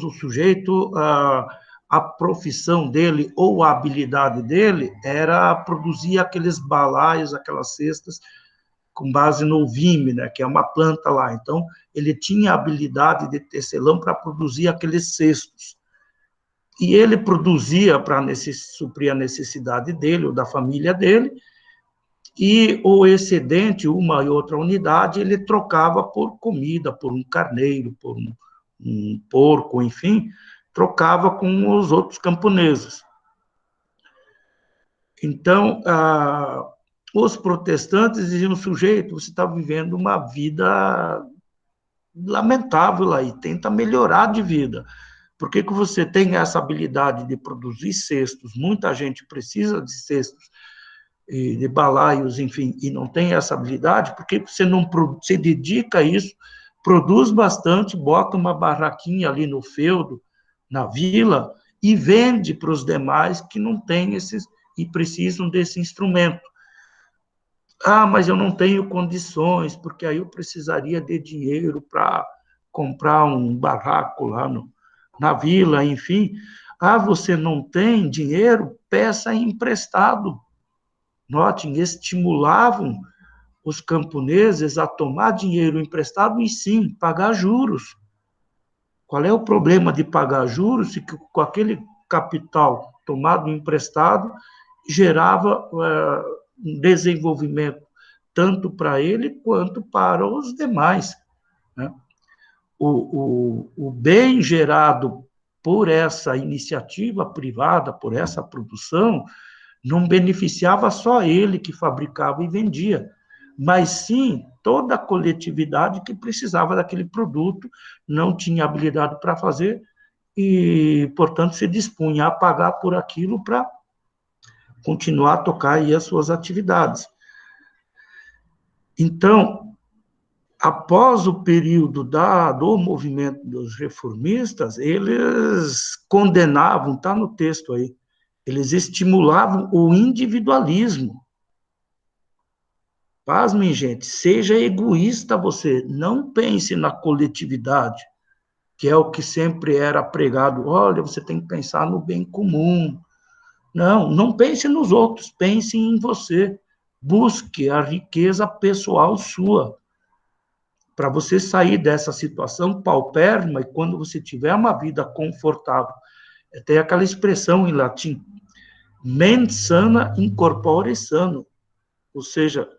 Speaker 1: a profissão dele ou a habilidade dele era produzir aqueles balaios, aquelas cestas, com base no vime, né, que é uma planta lá. Então, ele tinha a habilidade de tecelão para produzir aqueles cestos. E ele produzia para suprir a necessidade dele ou da família dele, e o excedente, uma e outra unidade, ele trocava por comida, por um carneiro, por um porco, enfim, trocava com os outros camponeses. Então, os protestantes diziam, sujeito, você está vivendo uma vida lamentável aí, tenta melhorar de vida. Por que você tem essa habilidade de produzir cestos? Muita gente precisa de cestos de balaios, enfim, e não tem essa habilidade, porque você não se dedica a isso, produz bastante, bota uma barraquinha ali no feudo, na vila, e vende para os demais que não têm esses e precisam desse instrumento. Ah, mas eu não tenho condições, porque aí eu precisaria de dinheiro para comprar um barraco lá na vila, enfim. Ah, você não tem dinheiro? Peça emprestado. Notem, estimulavam os camponeses a tomar dinheiro emprestado e, sim, pagar juros. Qual é o problema de pagar juros? Se com aquele capital tomado emprestado gerava um desenvolvimento tanto para ele quanto para os demais, né? O bem gerado por essa iniciativa privada, por essa produção, não beneficiava só ele que fabricava e vendia, mas sim toda a coletividade que precisava daquele produto, não tinha habilidade para fazer e, portanto, se dispunha a pagar por aquilo para continuar a tocar aí as suas atividades. Então, após o período do movimento dos reformistas, eles condenavam, está no texto aí, eles estimulavam o individualismo. Pasmem, gente, seja egoísta você, não pense na coletividade, que é o que sempre era pregado. Olha, você tem que pensar no bem comum. Não, não pense nos outros, pense em você. Busque a riqueza pessoal sua, para você sair dessa situação paupérrima e quando você tiver uma vida confortável. Tem aquela expressão em latim, mens sana in corpore sano, ou seja,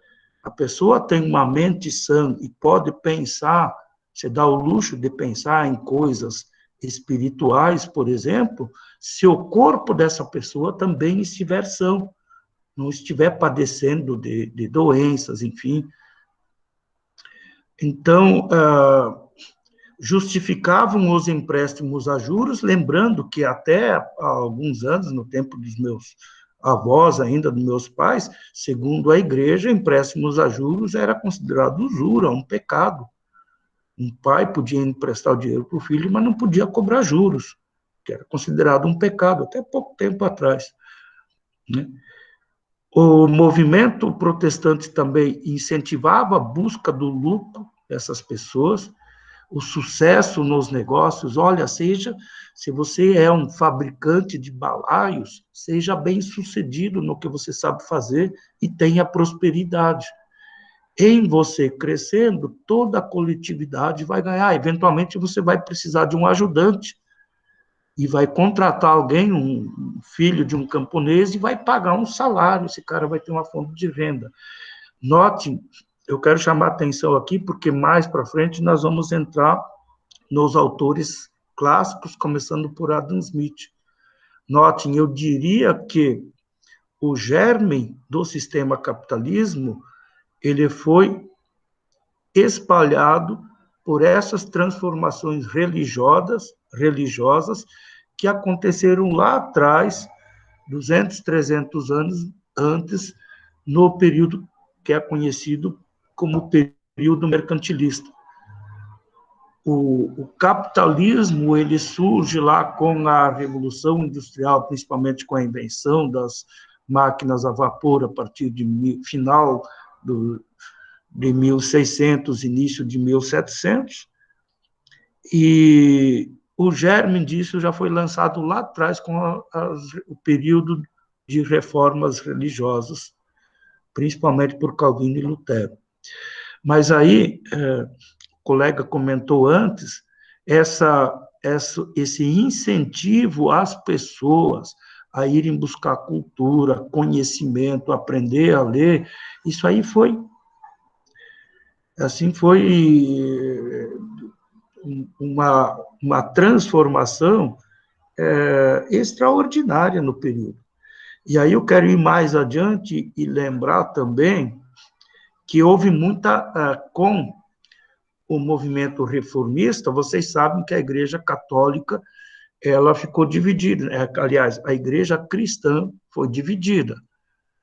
Speaker 1: a pessoa tem uma mente sã e pode pensar, se dá o luxo de pensar em coisas espirituais, por exemplo, se o corpo dessa pessoa também estiver são, não estiver padecendo de doenças, enfim. Então, justificavam os empréstimos a juros, lembrando que até há alguns anos, no tempo dos meus avós, ainda dos meus pais, segundo a igreja, empréstimos a juros era considerado usura, um pecado. Um pai podia emprestar o dinheiro para o filho, mas não podia cobrar juros, que era considerado um pecado, até pouco tempo atrás, né? O movimento protestante também incentivava a busca do lucro dessas pessoas, o sucesso nos negócios. Olha, se você é um fabricante de balaios, seja bem-sucedido no que você sabe fazer e tenha prosperidade. Em você crescendo, toda a coletividade vai ganhar. Eventualmente, você vai precisar de um ajudante e vai contratar alguém, um filho de um camponês, e vai pagar um salário. Esse cara vai ter uma fonte de renda. Note, eu quero chamar a atenção aqui, porque mais para frente nós vamos entrar nos autores clássicos, começando por Adam Smith. Notem, eu diria que o germe do sistema capitalismo, ele foi espalhado por essas transformações religiosas que aconteceram lá atrás, 200, 300 anos antes, no período que é conhecido como período mercantilista. O capitalismo, ele surge lá com a Revolução Industrial, principalmente com a invenção das máquinas a vapor a partir de final de 1600, início de 1700, e o germe disso já foi lançado lá atrás com o período de reformas religiosas, principalmente por Calvino e Lutero. Mas aí, o colega comentou antes, esse incentivo às pessoas a irem buscar cultura, conhecimento, aprender a ler, isso aí foi uma transformação extraordinária no período. E aí eu quero ir mais adiante e lembrar também que houve muita, com o movimento reformista, vocês sabem que a Igreja Católica ela ficou dividida, aliás, a Igreja Cristã foi dividida.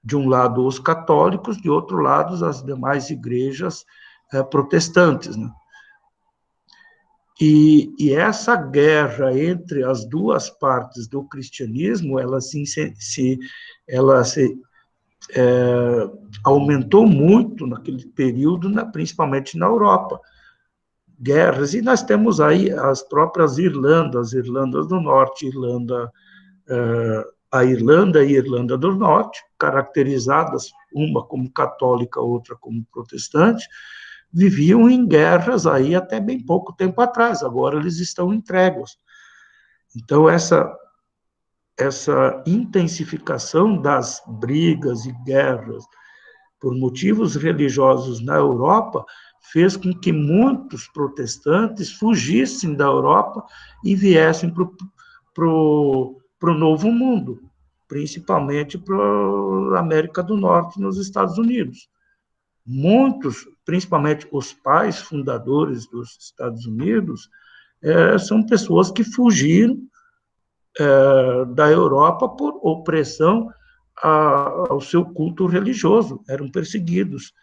Speaker 1: De um lado, os católicos, de outro lado, as demais igrejas protestantes, né? E essa guerra entre as duas partes do cristianismo, ela aumentou muito naquele período, principalmente na Europa. Guerras, e nós temos aí as próprias Irlandas do Norte, a Irlanda e a Irlanda do Norte, caracterizadas uma como católica, outra como protestante, viviam em guerras aí até bem pouco tempo atrás, agora eles estão em tréguas. Então, essa intensificação das brigas e guerras por motivos religiosos na Europa fez com que muitos protestantes fugissem da Europa e viessem para o Novo Mundo, principalmente para a América do Norte, nos Estados Unidos. Muitos, principalmente os pais fundadores dos Estados Unidos, são pessoas que fugiram da Europa por opressão ao seu culto religioso, eram perseguidos.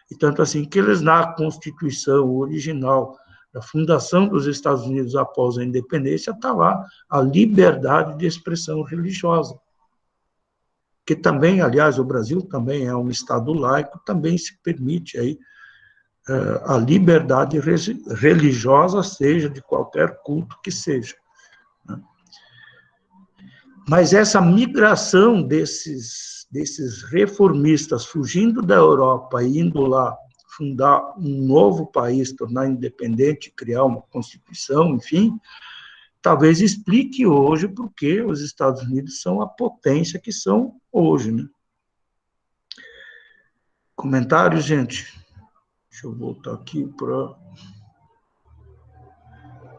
Speaker 1: E tanto assim que eles, na Constituição original da fundação dos Estados Unidos após a independência, está lá a liberdade de expressão religiosa. Que também, aliás, o Brasil também é um Estado laico, também se permite aí a liberdade religiosa, seja de qualquer culto que seja. Mas essa migração desses reformistas fugindo da Europa e indo lá fundar um novo país, tornar independente, criar uma Constituição, enfim, talvez explique hoje por que os Estados Unidos são a potência que são hoje, né? Comentários, gente? Deixa eu voltar aqui para...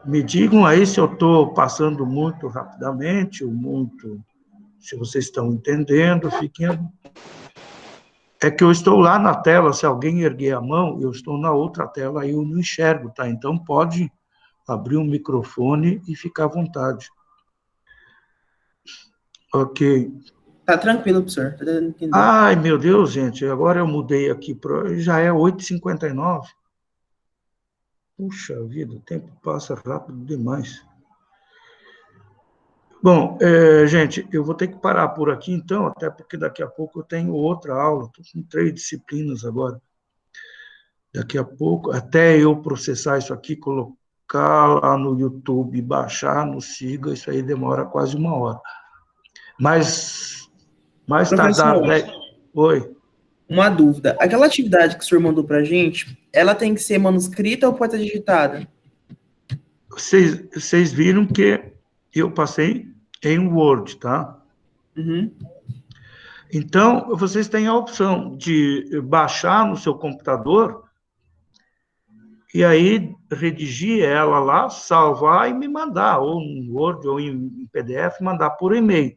Speaker 1: Me digam aí se eu estou passando muito rapidamente ou muito... Se vocês estão entendendo, fiquem... É que eu estou lá na tela, se alguém erguer a mão, eu estou na outra tela, aí eu não enxergo, tá? Então pode abrir o microfone e ficar à vontade. Ok.
Speaker 3: Tá tranquilo, professor. Tá dando entender.
Speaker 1: Ai, meu Deus, gente, agora eu mudei aqui, já é 8h59. Puxa vida, o tempo passa rápido demais. Bom, gente, eu vou ter que parar por aqui, então, até porque daqui a pouco eu tenho outra aula, estou com 3 disciplinas agora. Daqui a pouco, até eu processar isso aqui, colocar lá no YouTube, baixar no Siga, isso aí demora quase 1 hora. Mas mais tardar... Oi.
Speaker 3: Uma dúvida. Aquela atividade que o senhor mandou para a gente, ela tem que ser manuscrita ou pode ser digitada?
Speaker 1: Vocês viram que eu passei em Word, tá?
Speaker 3: Uhum.
Speaker 1: Então, vocês têm a opção de baixar no seu computador e aí redigir ela lá, salvar e me mandar, ou em Word ou em PDF, mandar por e-mail.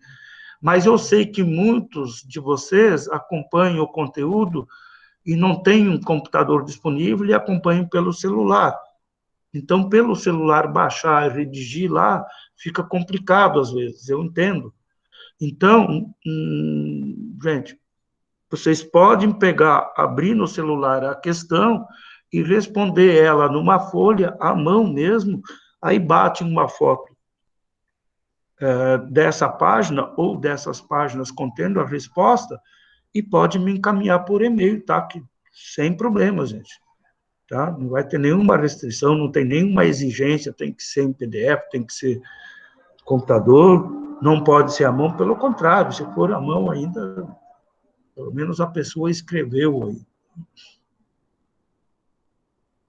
Speaker 1: Mas eu sei que muitos de vocês acompanham o conteúdo e não têm um computador disponível e acompanham pelo celular. Então, pelo celular, baixar e redigir lá, fica complicado às vezes, eu entendo. Então, gente, vocês podem pegar, abrir no celular a questão e responder ela numa folha, à mão mesmo, aí bate uma foto dessa página ou dessas páginas contendo a resposta e pode me encaminhar por e-mail, tá? Que, sem problema, gente. Tá? Não vai ter nenhuma restrição, não tem nenhuma exigência, tem que ser em PDF, tem que ser computador, não pode ser à mão, pelo contrário, se for à mão ainda, pelo menos a pessoa escreveu aí.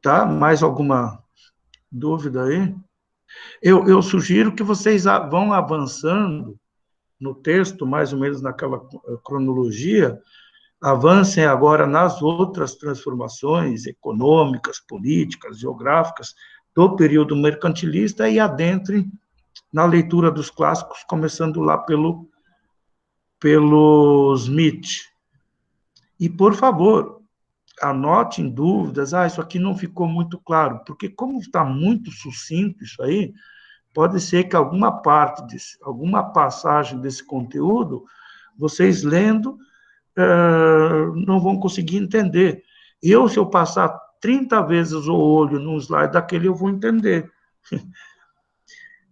Speaker 1: Tá? Mais alguma dúvida aí? Eu sugiro que vocês vão avançando no texto, mais ou menos naquela cronologia, avancem agora nas outras transformações econômicas, políticas, geográficas do período mercantilista e adentrem na leitura dos clássicos, começando lá pelo Smith. E, por favor, anotem dúvidas, isso aqui não ficou muito claro, porque como está muito sucinto isso aí, pode ser que alguma passagem desse conteúdo, vocês lendo, não vão conseguir entender. Se eu passar 30 vezes o olho num slide daquele, eu vou entender.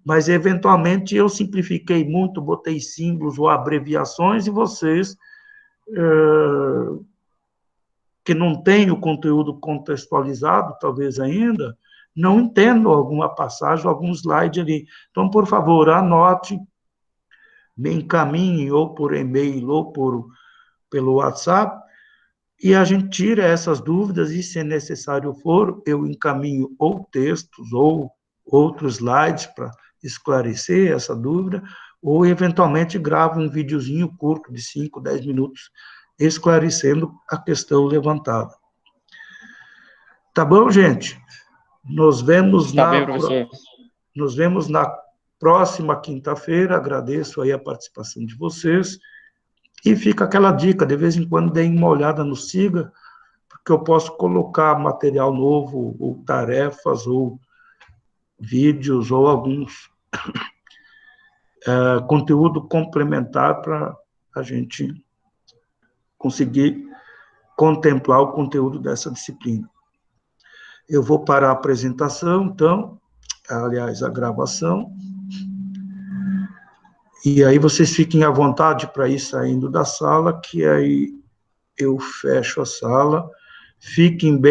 Speaker 1: Mas, eventualmente, eu simplifiquei muito, botei símbolos ou abreviações, e vocês, que não têm o conteúdo contextualizado, talvez ainda, não entendam alguma passagem, algum slide ali. Então, por favor, anote, me encaminhe ou por e-mail ou pelo WhatsApp, e a gente tira essas dúvidas, e, se necessário for, eu encaminho ou textos ou outros slides para esclarecer essa dúvida, ou, eventualmente, gravo um videozinho curto de 5, 10 minutos, esclarecendo a questão levantada. Tá bom, gente? Nos vemos
Speaker 5: Tá bem, professor.
Speaker 1: Nos vemos na próxima quinta-feira. Agradeço aí a participação de vocês. E fica aquela dica, de vez em quando deem uma olhada no Siga, porque eu posso colocar material novo, ou tarefas, ou vídeos, ou alguns conteúdo complementar para a gente conseguir contemplar o conteúdo dessa disciplina. Eu vou parar a apresentação, então, aliás, a gravação, e aí vocês fiquem à vontade para ir saindo da sala, que aí eu fecho a sala. Fiquem bem.